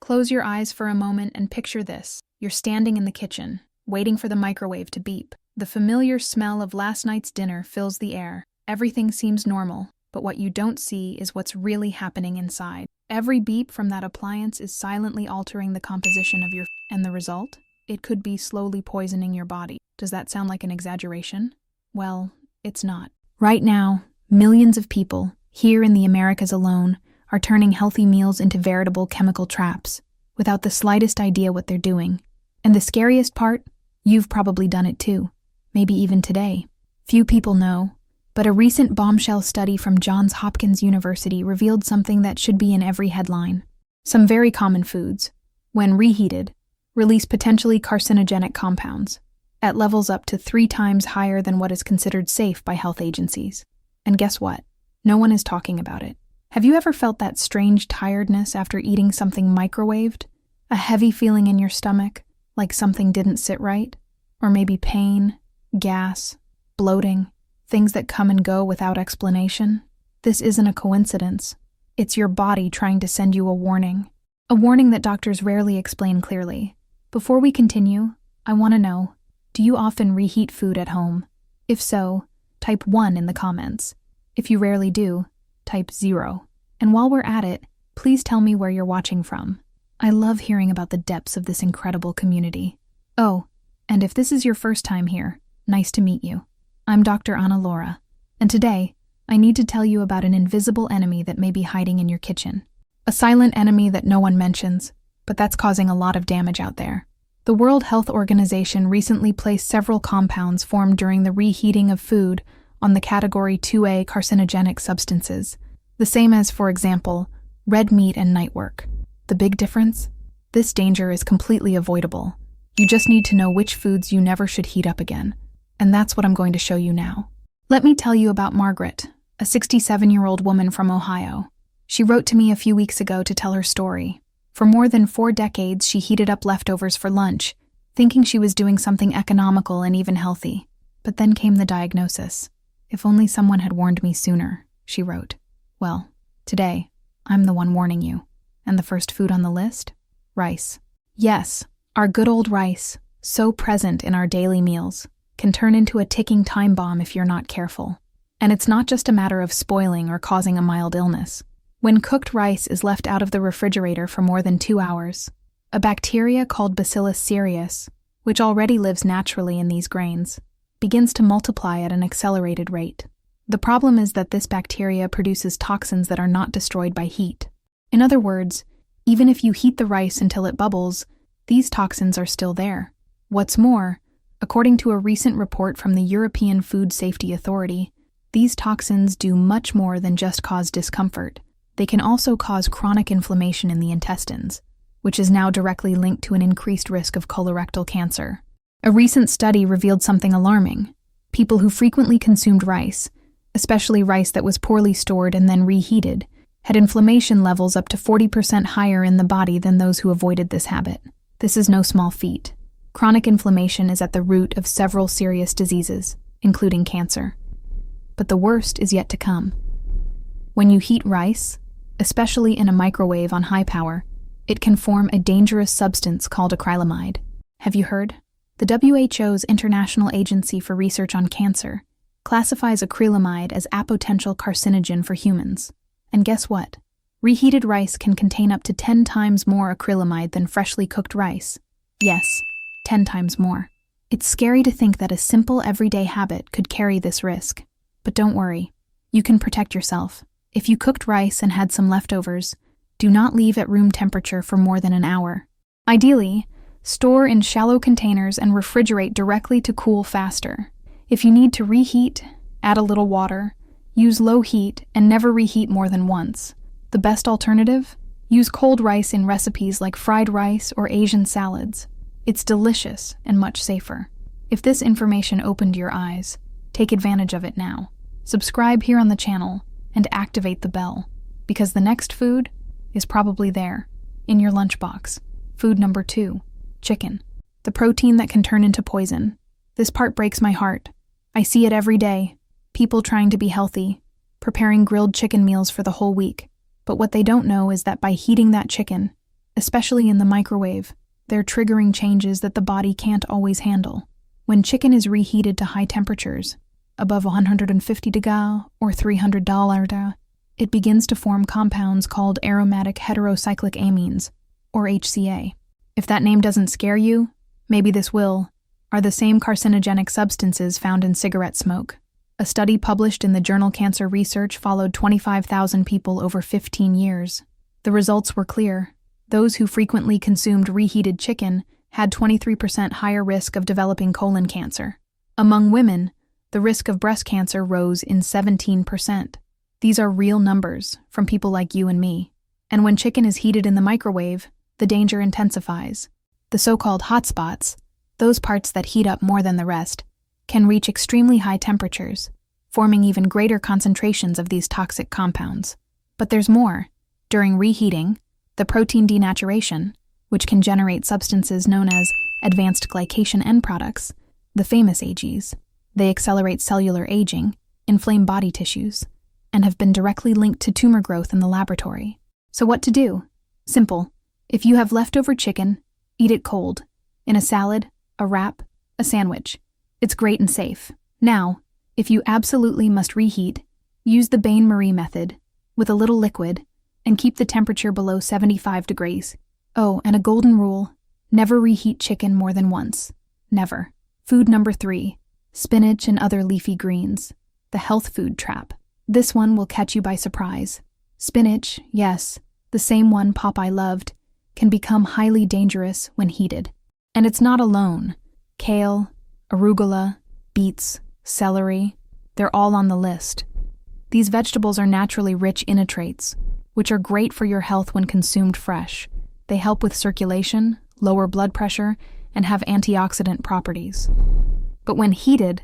Close your eyes for a moment and picture this. You're standing in the kitchen, waiting for the microwave to beep. The familiar smell of last night's dinner fills the air. Everything seems normal, but what you don't see is what's really happening inside. Every beep from that appliance is silently altering the composition of your and the result? It could be slowly poisoning your body. Does that sound like an exaggeration? Well, it's not. Right now, millions of people, here in the Americas alone, are turning healthy meals into veritable chemical traps, without the slightest idea what they're doing. And the scariest part? You've probably done it too. Maybe even today. Few people know, but a recent bombshell study from Johns Hopkins University revealed something that should be in every headline. Some very common foods, when reheated, release potentially carcinogenic compounds, at levels up to 3 times higher than what is considered safe by health agencies. And guess what? No one is talking about it. Have you ever felt that strange tiredness after eating something microwaved? A heavy feeling in your stomach, like something didn't sit right? Or maybe pain, gas, bloating, things that come and go without explanation? This isn't a coincidence. It's your body trying to send you a warning. A warning that doctors rarely explain clearly. Before we continue, I want to know, do you often reheat food at home? If so, type 1 in the comments. If you rarely do, type 0. And while we're at it, please tell me where you're watching from. I love hearing about the depths of this incredible community. Oh, and if this is your first time here, nice to meet you. I'm Dr. Ana Laura, and today, I need to tell you about an invisible enemy that may be hiding in your kitchen. A silent enemy that no one mentions, but that's causing a lot of damage out there. The World Health Organization recently placed several compounds formed during the reheating of food on the Category 2A carcinogenic substances, the same as, for example, red meat and night work. The big difference? This danger is completely avoidable. You just need to know which foods you never should heat up again, and that's what I'm going to show you now. Let me tell you about Margaret, a 67-year-old woman from Ohio. She wrote to me a few weeks ago to tell her story. For more than 4 decades, she heated up leftovers for lunch, thinking she was doing something economical and even healthy. But then came the diagnosis. If only someone had warned me sooner, she wrote. Well, today, I'm the one warning you. And the first food on the list? Rice. Yes, our good old rice, so present in our daily meals, can turn into a ticking time bomb if you're not careful. And it's not just a matter of spoiling or causing a mild illness. When cooked rice is left out of the refrigerator for more than 2 hours, a bacteria called Bacillus cereus, which already lives naturally in these grains, begins to multiply at an accelerated rate. The problem is that this bacteria produces toxins that are not destroyed by heat. In other words, even if you heat the rice until it bubbles, these toxins are still there. What's more, according to a recent report from the European Food Safety Authority, these toxins do much more than just cause discomfort. They can also cause chronic inflammation in the intestines, which is now directly linked to an increased risk of colorectal cancer. A recent study revealed something alarming. People who frequently consumed rice, especially rice that was poorly stored and then reheated, had inflammation levels up to 40% higher in the body than those who avoided this habit. This is no small feat. Chronic inflammation is at the root of several serious diseases, including cancer. But the worst is yet to come. When you heat rice, especially in a microwave on high power, it can form a dangerous substance called acrylamide. Have you heard? The WHO's International Agency for Research on Cancer classifies acrylamide as a potential carcinogen for humans. And guess what? Reheated rice can contain up to 10 times more acrylamide than freshly cooked rice. Yes, 10 times more. It's scary to think that a simple everyday habit could carry this risk. But don't worry, you can protect yourself. If you cooked rice and had some leftovers, do not leave at room temperature for more than an hour. Ideally, store in shallow containers and refrigerate directly to cool faster. If you need to reheat, add a little water, use low heat, and never reheat more than once. The best alternative? Use cold rice in recipes like fried rice or Asian salads. It's delicious and much safer. If this information opened your eyes, take advantage of it now. Subscribe here on the channel and activate the bell, because the next food is probably there, in your lunchbox. Food number 2. Chicken. The protein that can turn into poison. This part breaks my heart. I see it every day. People trying to be healthy, preparing grilled chicken meals for the whole week. But what they don't know is that by heating that chicken, especially in the microwave. They're triggering changes that the body can't always handle. When chicken is reheated to high temperatures, above 150 degrees or 300 degrees, it begins to form compounds called aromatic heterocyclic amines, or HCA. If that name doesn't scare you, maybe this will, are the same carcinogenic substances found in cigarette smoke. A study published in the journal Cancer Research followed 25,000 people over 15 years. The results were clear. Those who frequently consumed reheated chicken had 23% higher risk of developing colon cancer. Among women, the risk of breast cancer rose in 17%. These are real numbers from people like you and me. And when chicken is heated in the microwave, the danger intensifies. The so-called hotspots, those parts that heat up more than the rest, can reach extremely high temperatures, forming even greater concentrations of these toxic compounds. But there's more. During reheating, the protein denaturation, which can generate substances known as advanced glycation end products, the famous AGs, they accelerate cellular aging, inflame body tissues, and have been directly linked to tumor growth in the laboratory. So what to do? Simple. If you have leftover chicken, eat it cold, in a salad, a wrap, a sandwich. It's great and safe. Now, if you absolutely must reheat, use the Bain-Marie method, with a little liquid, and keep the temperature below 75 degrees. Oh, and a golden rule, never reheat chicken more than once. Never. Food number 3, spinach and other leafy greens. The health food trap. This one will catch you by surprise. Spinach, yes, the same one Popeye loved, can become highly dangerous when heated. And it's not alone. Kale, arugula, beets, celery, they're all on the list. These vegetables are naturally rich in nitrates, which are great for your health when consumed fresh. They help with circulation, lower blood pressure, and have antioxidant properties. But when heated,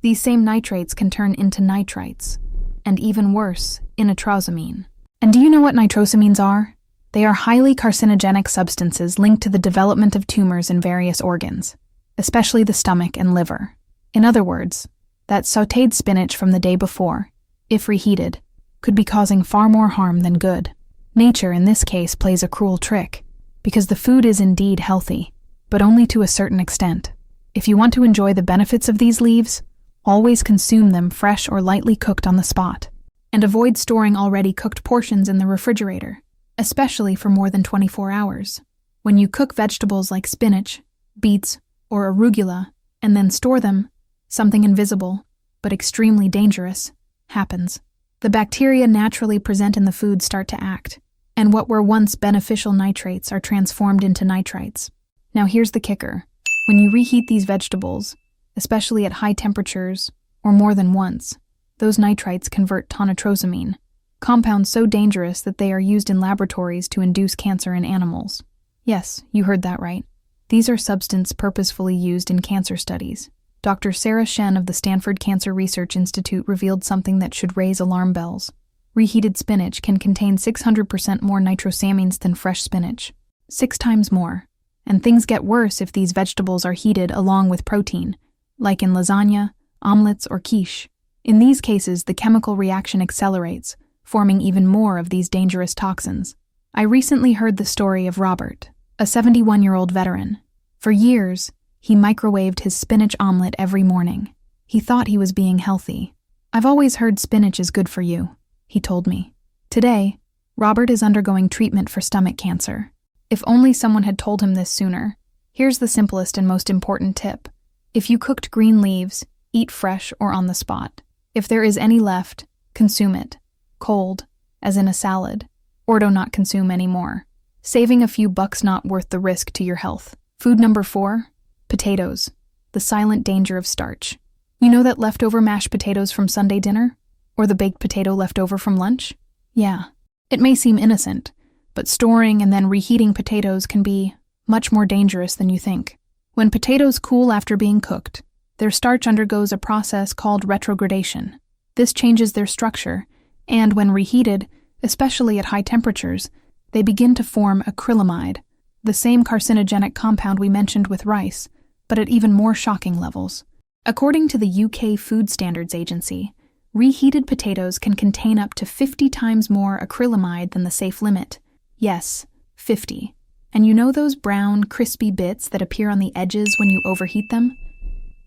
these same nitrates can turn into nitrites, and even worse, nitrosamine. And do you know what nitrosamines are? They are highly carcinogenic substances linked to the development of tumors in various organs, especially the stomach and liver. In other words, that sautéed spinach from the day before, if reheated, could be causing far more harm than good. Nature, in this case, plays a cruel trick, because the food is indeed healthy, but only to a certain extent. If you want to enjoy the benefits of these leaves, always consume them fresh or lightly cooked on the spot, and avoid storing already cooked portions in the refrigerator, especially for more than 24 hours. When you cook vegetables like spinach, beets, or arugula, and then store them, something invisible, but extremely dangerous, happens. The bacteria naturally present in the food start to act, and what were once beneficial nitrates are transformed into nitrites. Now here's the kicker. When you reheat these vegetables, especially at high temperatures, or more than once, those nitrites convert to nitrosamine, compounds so dangerous that they are used in laboratories to induce cancer in animals. Yes, you heard that right. These are substances purposefully used in cancer studies. Dr. Sarah Shen of the Stanford Cancer Research Institute revealed something that should raise alarm bells. Reheated spinach can contain 600% more nitrosamines than fresh spinach. 6 times more. And things get worse if these vegetables are heated along with protein, like in lasagna, omelets, or quiche. In these cases, the chemical reaction accelerates, forming even more of these dangerous toxins. I recently heard the story of Robert, a 71-year-old veteran. For years, he microwaved his spinach omelet every morning. He thought he was being healthy. "I've always heard spinach is good for you," he told me. Today, Robert is undergoing treatment for stomach cancer. If only someone had told him this sooner. Here's the simplest and most important tip. If you cooked green leaves, eat fresh or on the spot. If there is any left, consume it. Cold, as in a salad, or do not consume any more. Saving a few bucks not worth the risk to your health. Food number 4, potatoes. The silent danger of starch. You know that leftover mashed potatoes from Sunday dinner? Or the baked potato left over from lunch? Yeah. It may seem innocent, but storing and then reheating potatoes can be much more dangerous than you think. When potatoes cool after being cooked, their starch undergoes a process called retrogradation. This changes their structure, and when reheated, especially at high temperatures, they begin to form acrylamide, the same carcinogenic compound we mentioned with rice, but at even more shocking levels. According to the UK Food Standards Agency, reheated potatoes can contain up to 50 times more acrylamide than the safe limit. Yes, 50. And you know those brown, crispy bits that appear on the edges when you overheat them?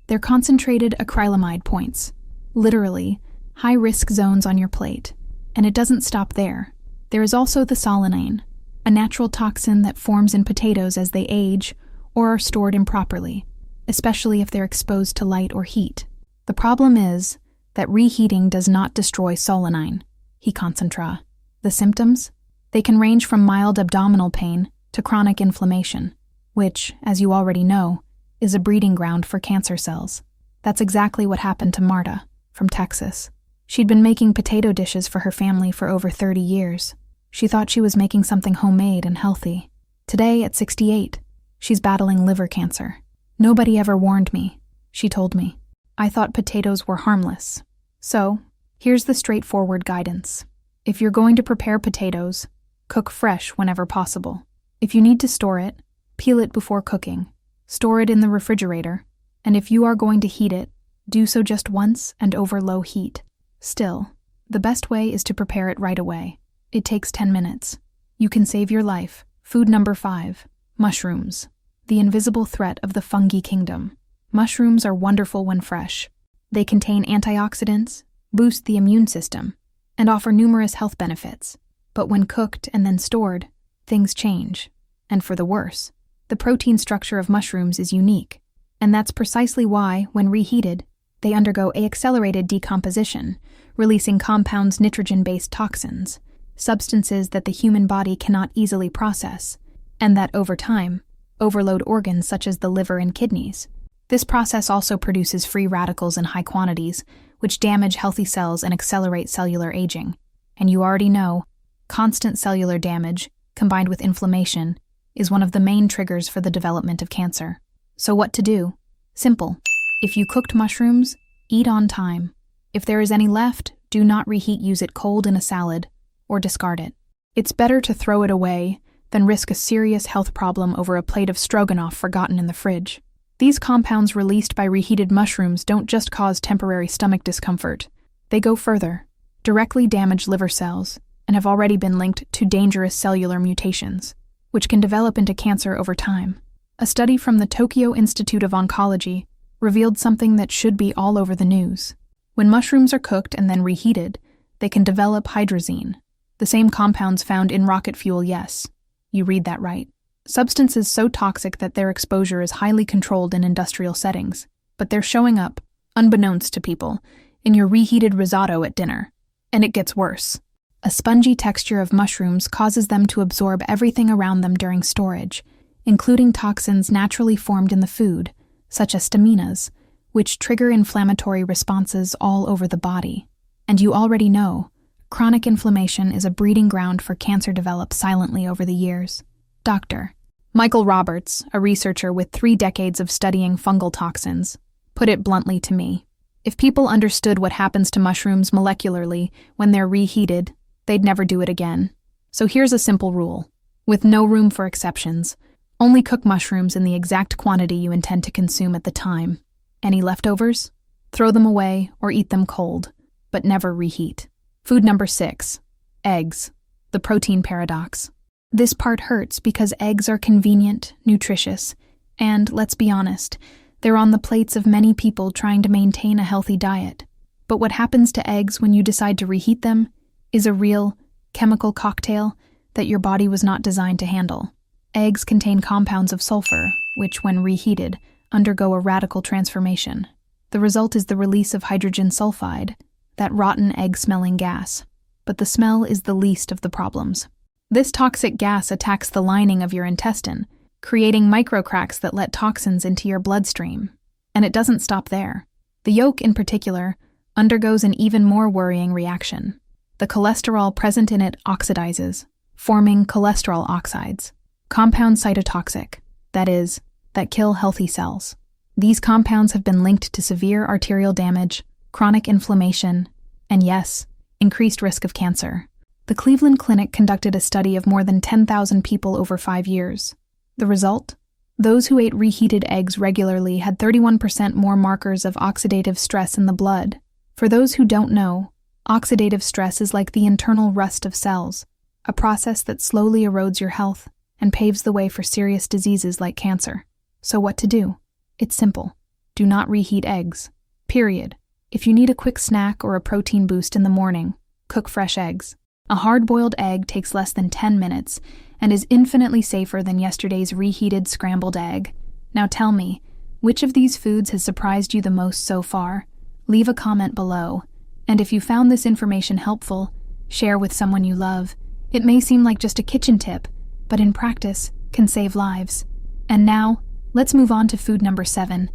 They're concentrated acrylamide points, literally, high-risk zones on your plate. And it doesn't stop there. There is also the solanine, a natural toxin that forms in potatoes as they age or are stored improperly, especially if they're exposed to light or heat. The problem is that reheating does not destroy solanine, he concentra. The symptoms? They can range from mild abdominal pain to chronic inflammation, which, as you already know, is a breeding ground for cancer cells. That's exactly what happened to Marta, from Texas. She'd been making potato dishes for her family for over 30 years. She thought she was making something homemade and healthy. Today, at 68, she's battling liver cancer. Nobody ever warned me, she told me. I thought potatoes were harmless. So, here's the straightforward guidance. If you're going to prepare potatoes, cook fresh whenever possible. If you need to store it, peel it before cooking. Store it in the refrigerator, and if you are going to heat it, do so just once and over low heat. Still, the best way is to prepare it right away. It takes 10 minutes. You can save your life. Food number 5. Mushrooms. The invisible threat of the fungi kingdom. Mushrooms are wonderful when fresh. They contain antioxidants, boost the immune system, and offer numerous health benefits. But when cooked and then stored, things change, and for the worse. The protein structure of mushrooms is unique, and that's precisely why, when reheated, they undergo accelerated decomposition, releasing compounds nitrogen-based toxins, substances that the human body cannot easily process, and that, over time, overload organs such as the liver and kidneys. This process also produces free radicals in high quantities, which damage healthy cells and accelerate cellular aging. And you already know, constant cellular damage, combined with inflammation, is one of the main triggers for the development of cancer. So what to do? Simple. If you cooked mushrooms, eat on time. If there is any left, do not reheat. Use it cold in a salad, or discard it. It's better to throw it away than risk a serious health problem over a plate of stroganoff forgotten in the fridge. These compounds released by reheated mushrooms don't just cause temporary stomach discomfort. They go further, directly damage liver cells, and have already been linked to dangerous cellular mutations, which can develop into cancer over time. A study from the Tokyo Institute of Oncology revealed something that should be all over the news. When mushrooms are cooked and then reheated, they can develop hydrazine, the same compounds found in rocket fuel. Yes, you read that right. Substances so toxic that their exposure is highly controlled in industrial settings, but they're showing up, unbeknownst to people, in your reheated risotto at dinner. And it gets worse. A spongy texture of mushrooms causes them to absorb everything around them during storage, including toxins naturally formed in the food, such as staminas, which trigger inflammatory responses all over the body. And you already know, chronic inflammation is a breeding ground for cancer developed silently over the years. Dr. Michael Roberts, a researcher with 3 decades of studying fungal toxins, put it bluntly to me. If people understood what happens to mushrooms molecularly when they're reheated, they'd never do it again. So here's a simple rule, with no room for exceptions. Only cook mushrooms in the exact quantity you intend to consume at the time. Any leftovers? Throw them away or eat them cold, but never reheat. Food number 6. Eggs. The protein paradox. This part hurts because eggs are convenient, nutritious, and, let's be honest, they're on the plates of many people trying to maintain a healthy diet. But what happens to eggs when you decide to reheat them is a real, chemical cocktail that your body was not designed to handle. Eggs contain compounds of sulfur, which, when reheated, undergo a radical transformation. The result is the release of hydrogen sulfide, that rotten egg-smelling gas. But the smell is the least of the problems. This toxic gas attacks the lining of your intestine, creating microcracks that let toxins into your bloodstream. And it doesn't stop there. The yolk, in particular, undergoes an even more worrying reaction. The cholesterol present in it oxidizes, forming cholesterol oxides, compounds cytotoxic, that is, that kill healthy cells. These compounds have been linked to severe arterial damage, chronic inflammation, and yes, increased risk of cancer. The Cleveland Clinic conducted a study of more than 10,000 people over 5 years. The result? Those who ate reheated eggs regularly had 31% more markers of oxidative stress in the blood. For those who don't know, oxidative stress is like the internal rust of cells, a process that slowly erodes your health and paves the way for serious diseases like cancer. So what to do? It's simple. Do not reheat eggs. Period. If you need a quick snack or a protein boost in the morning, cook fresh eggs. A hard-boiled egg takes less than 10 minutes and is infinitely safer than yesterday's reheated scrambled egg. Now tell me, which of these foods has surprised you the most so far? Leave a comment below. And if you found this information helpful, share with someone you love. It may seem like just a kitchen tip, but in practice, can save lives. And now, let's move on to food number 7.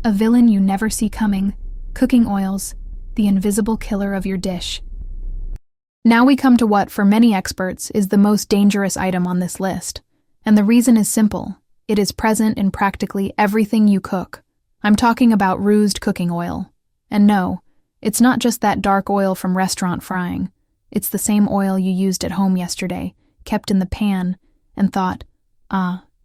A villain you never see coming. Cooking oils, the invisible killer of your dish. Now we come to what, for many experts, is the most dangerous item on this list. And the reason is simple. It is present in practically everything you cook. I'm talking about rused cooking oil. And no, it's not just that dark oil from restaurant frying. It's the same oil you used at home yesterday, kept in the pan, and thought,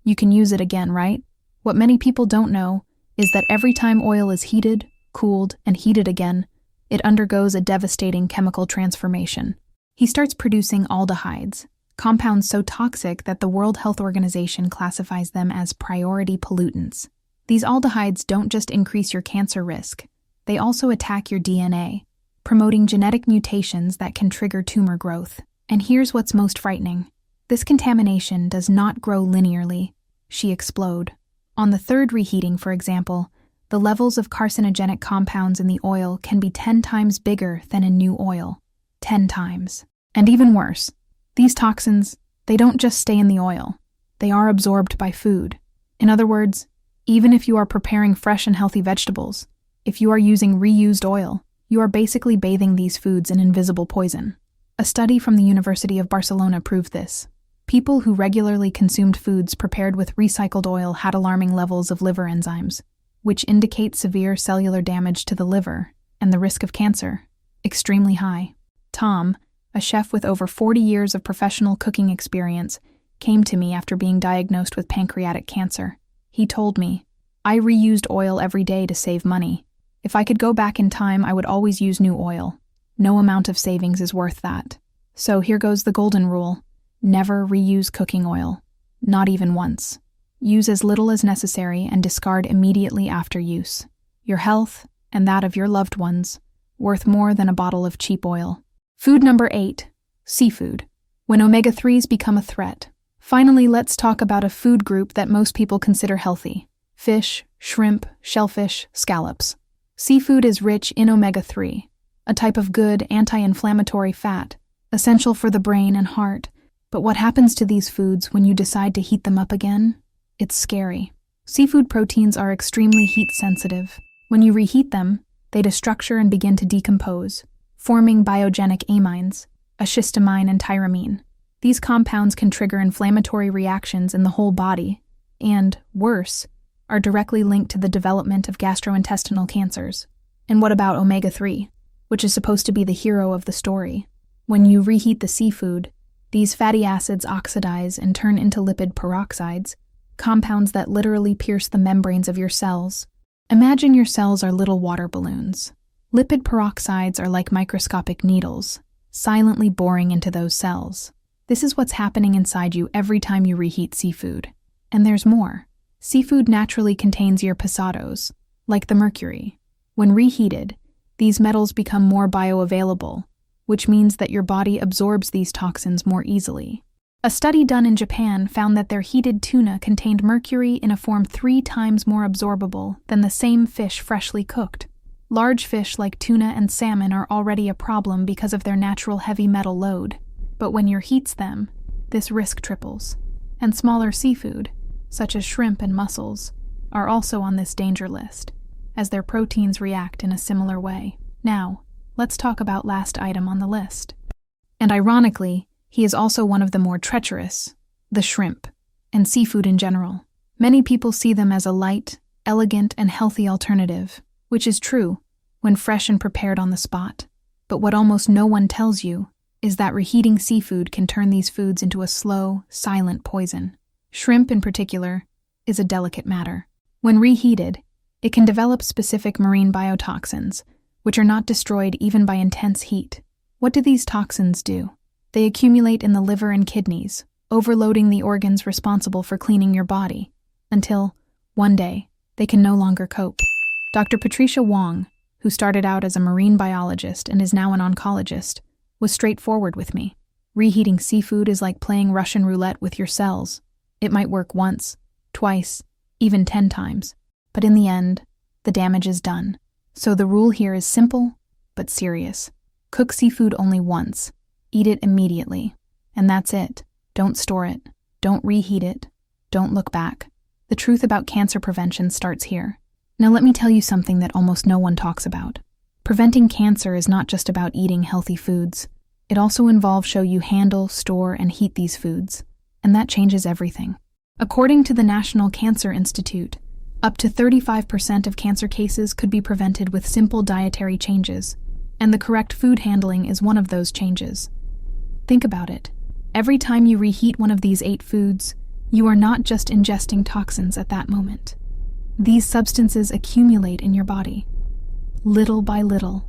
you can use it again, right? What many people don't know is that every time oil is heated, cooled, and heated again, it undergoes a devastating chemical transformation. He starts producing aldehydes, compounds so toxic that the World Health Organization classifies them as priority pollutants. These aldehydes don't just increase your cancer risk, they also attack your DNA, promoting genetic mutations that can trigger tumor growth. And here's what's most frightening. This contamination does not grow linearly. She explode. On the third reheating, for example, the levels of carcinogenic compounds in the oil can be 10 times bigger than in new oil. 10 times. And even worse, these toxins, they don't just stay in the oil. They are absorbed by food. In other words, even if you are preparing fresh and healthy vegetables, if you are using reused oil, you are basically bathing these foods in invisible poison. A study from the University of Barcelona proved this. People who regularly consumed foods prepared with recycled oil had alarming levels of liver enzymes, which indicate severe cellular damage to the liver and the risk of cancer, extremely high. Tom, a chef with over 40 years of professional cooking experience, came to me after being diagnosed with pancreatic cancer. He told me, "I reused oil every day to save money. If I could go back in time, I would always use new oil. No amount of savings is worth that." So here goes the golden rule. Never reuse cooking oil. Not even once. Use as little as necessary and discard immediately after use. Your health, and that of your loved ones, worth more than a bottle of cheap oil. Food number 8. Seafood. When omega-3s become a threat. Finally, let's talk about a food group that most people consider healthy. Fish, shrimp, shellfish, scallops. Seafood is rich in omega-3, a type of good anti-inflammatory fat, essential for the brain and heart. But what happens to these foods when you decide to heat them up again? It's scary. Seafood proteins are extremely heat-sensitive. When you reheat them, they destructure and begin to decompose, forming biogenic amines, a histamine and tyramine. These compounds can trigger inflammatory reactions in the whole body, and, worse, are directly linked to the development of gastrointestinal cancers. And what about omega-3, which is supposed to be the hero of the story? When you reheat the seafood, these fatty acids oxidize and turn into lipid peroxides, compounds that literally pierce the membranes of your cells. Imagine your cells are little water balloons. Lipid peroxides are like microscopic needles, silently boring into those cells. This is what's happening inside you every time you reheat seafood. And there's more. Seafood naturally contains your pesados, like the mercury. When reheated, these metals become more bioavailable, which means that your body absorbs these toxins more easily. A study done in Japan found that their heated tuna contained mercury in a form 3 times more absorbable than the same fish freshly cooked. Large fish like tuna and salmon are already a problem because of their natural heavy metal load, but when you reheat them, this risk triples. And smaller seafood, such as shrimp and mussels, are also on this danger list, as their proteins react in a similar way. Now, let's talk about last item on the list. And ironically, he is also one of the more treacherous, the shrimp, and seafood in general. Many people see them as a light, elegant, and healthy alternative, which is true when fresh and prepared on the spot. But what almost no one tells you is that reheating seafood can turn these foods into a slow, silent poison. Shrimp, in particular, is a delicate matter. When reheated, it can develop specific marine biotoxins, which are not destroyed even by intense heat. What do these toxins do? They accumulate in the liver and kidneys, overloading the organs responsible for cleaning your body, until, one day, they can no longer cope. Dr. Patricia Wong, who started out as a marine biologist and is now an oncologist, was straightforward with me. Reheating seafood is like playing Russian roulette with your cells. It might work once, twice, even 10 times. But in the end, the damage is done. So the rule here is simple, but serious. Cook seafood only once. Eat it immediately. And that's it. Don't store it. Don't reheat it. Don't look back. The truth about cancer prevention starts here. Now let me tell you something that almost no one talks about. Preventing cancer is not just about eating healthy foods. It also involves how you handle, store, and heat these foods. And that changes everything. According to the National Cancer Institute, up to 35% of cancer cases could be prevented with simple dietary changes, and the correct food handling is one of those changes. Think about it. Every time you reheat one of these 8 foods, you are not just ingesting toxins at that moment. These substances accumulate in your body, little by little,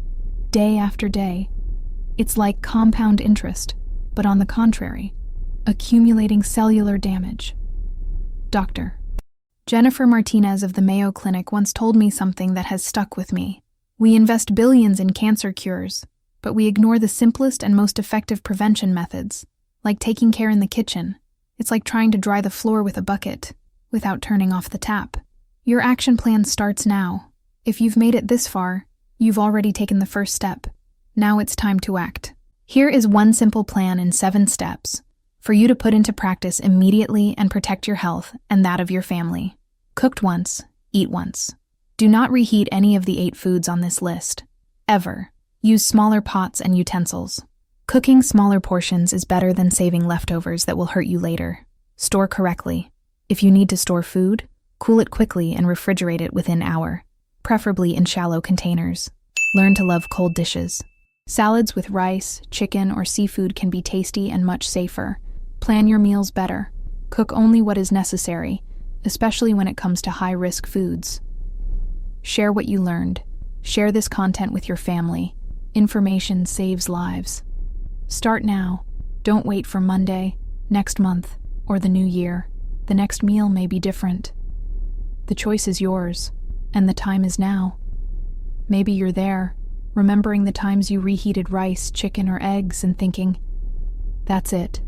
day after day. It's like compound interest, but on the contrary, accumulating cellular damage. Doctor. Jennifer Martinez of the Mayo Clinic once told me something that has stuck with me. We invest billions in cancer cures, but we ignore the simplest and most effective prevention methods, like taking care in the kitchen. It's like trying to dry the floor with a bucket without turning off the tap. Your action plan starts now. If you've made it this far, you've already taken the first step. Now it's time to act. Here is one simple plan in 7 steps for you to put into practice immediately and protect your health and that of your family. Cooked once, eat once. Do not reheat any of the 8 foods on this list. Ever. Use smaller pots and utensils. Cooking smaller portions is better than saving leftovers that will hurt you later. Store correctly. If you need to store food, cool it quickly and refrigerate it within an hour, preferably in shallow containers. Learn to love cold dishes. Salads with rice, chicken, or seafood can be tasty and much safer. Plan your meals better. Cook only what is necessary, especially when it comes to high-risk foods. Share what you learned. Share this content with your family. Information saves lives. Start now. Don't wait for Monday, next month, or the new year. The next meal may be different. The choice is yours, and the time is now. Maybe you're there, remembering the times you reheated rice, chicken, or eggs and thinking, that's it.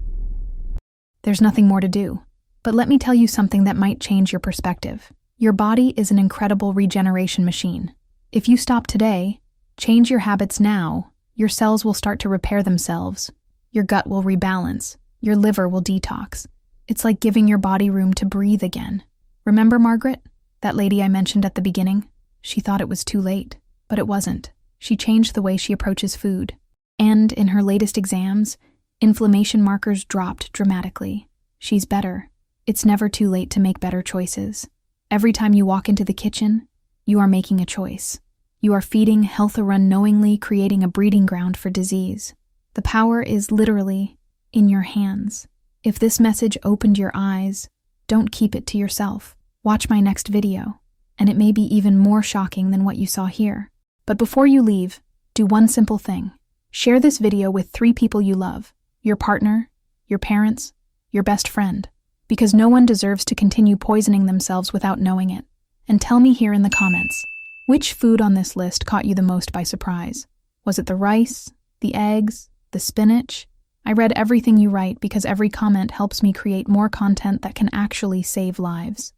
There's nothing more to do. But let me tell you something that might change your perspective. Your body is an incredible regeneration machine. If you stop today, change your habits now, your cells will start to repair themselves. Your gut will rebalance. Your liver will detox. It's like giving your body room to breathe again. Remember Margaret, that lady I mentioned at the beginning? She thought it was too late, but it wasn't. She changed the way she approaches food. And in her latest exams, inflammation markers dropped dramatically. She's better. It's never too late to make better choices. Every time you walk into the kitchen, you are making a choice. You are feeding health unknowingly, creating a breeding ground for disease. The power is literally in your hands. If this message opened your eyes, don't keep it to yourself. Watch my next video, and it may be even more shocking than what you saw here. But before you leave, do one simple thing. Share this video with 3 people you love. Your partner, your parents, your best friend. Because no one deserves to continue poisoning themselves without knowing it. And tell me here in the comments, which food on this list caught you the most by surprise? Was it the rice, the eggs, the spinach? I read everything you write because every comment helps me create more content that can actually save lives.